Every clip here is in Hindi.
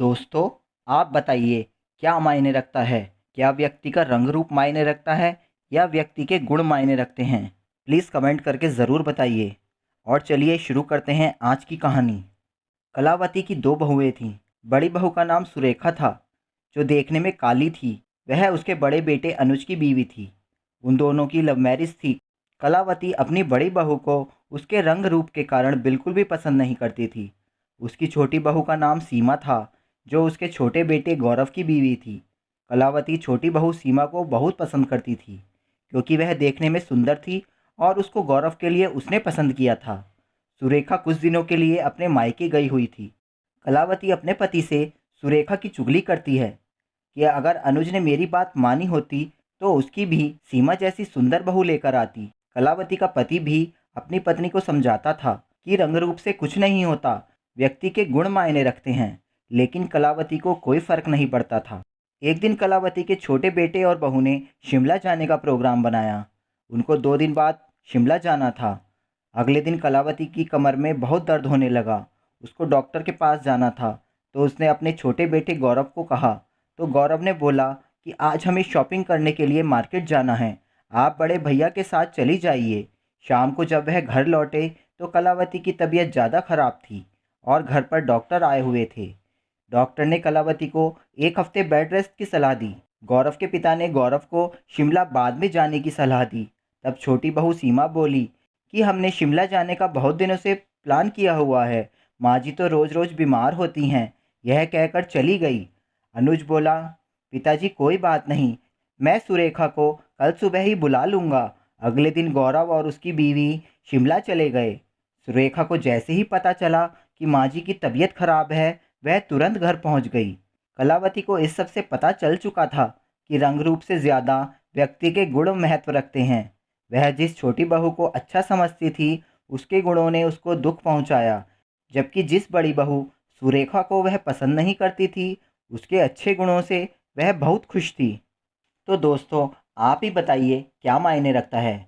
दोस्तों, आप बताइए क्या मायने रखता है? क्या व्यक्ति का रंग रूप मायने रखता है या व्यक्ति के गुण मायने रखते हैं? प्लीज़ कमेंट करके ज़रूर बताइए। और चलिए शुरू करते हैं आज की कहानी। कलावती की दो बहुएं थीं। बड़ी बहू का नाम सुरेखा था, जो देखने में काली थी। वह उसके बड़े बेटे अनुज की बीवी थी। उन दोनों की लव मैरिज थी। कलावती अपनी बड़ी बहू को उसके रंग रूप के कारण बिल्कुल भी पसंद नहीं करती थी। उसकी छोटी बहू का नाम सीमा था, जो उसके छोटे बेटे गौरव की बीवी थी। कलावती छोटी बहू सीमा को बहुत पसंद करती थी, क्योंकि वह देखने में सुंदर थी और उसको गौरव के लिए उसने पसंद किया था। सुरेखा कुछ दिनों के लिए अपने मायके गई हुई थी। कलावती अपने पति से सुरेखा की चुगली करती है कि अगर अनुज ने मेरी बात मानी होती तो उसकी भी सीमा जैसी सुंदर बहू लेकर आती। कलावती का पति भी अपनी पत्नी को समझाता था कि रंग रूप से कुछ नहीं होता, व्यक्ति के गुण मायने रखते हैं। लेकिन कलावती को कोई फर्क नहीं पड़ता था। एक दिन कलावती के छोटे बेटे और बहू ने शिमला जाने का प्रोग्राम बनाया। उनको 2 दिन बाद शिमला जाना था। अगले दिन कलावती की कमर में बहुत दर्द होने लगा। उसको डॉक्टर के पास जाना था, तो उसने अपने छोटे बेटे गौरव को कहा। तो गौरव ने बोला कि आज हमें शॉपिंग करने के लिए मार्केट जाना है, आप बड़े भैया के साथ चली जाइए। शाम को जब वह घर लौटे तो कलावती की तबीयत ज़्यादा खराब थी और घर पर डॉक्टर आए हुए थे। डॉक्टर ने कलावती को एक हफ्ते बेड रेस्ट की सलाह दी। गौरव के पिता ने गौरव को शिमला बाद में जाने की सलाह दी। तब छोटी बहू सीमा बोली कि हमने शिमला जाने का बहुत दिनों से प्लान किया हुआ है, माँ जी तो रोज़ रोज़ बीमार होती हैं। यह कहकर चली गई। अनुज बोला, पिताजी कोई बात नहीं, मैं सुरेखा को कल सुबह ही बुला लूँगा। अगले दिन गौरव और उसकी बीवी शिमला चले गए। सुरेखा को जैसे ही पता चला कि माँ जी की तबीयत खराब है, वह तुरंत घर पहुंच गई। कलावती को इस सब से पता चल चुका था कि रंग रूप से ज़्यादा व्यक्ति के गुण महत्व रखते हैं। वह जिस छोटी बहू को अच्छा समझती थी, उसके गुणों ने उसको दुख पहुंचाया, जबकि जिस बड़ी बहू सुरेखा को वह पसंद नहीं करती थी, उसके अच्छे गुणों से वह बहुत खुश थी। तो दोस्तों, आप ही बताइए क्या मायने रखता है,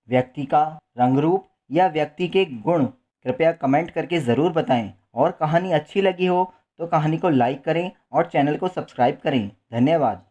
व्यक्ति का रंग रूप या व्यक्ति के गुण? कृपया कमेंट करके ज़रूर बताएं। और कहानी अच्छी लगी हो तो कहानी को लाइक करें और चैनल को सब्सक्राइब करें। धन्यवाद।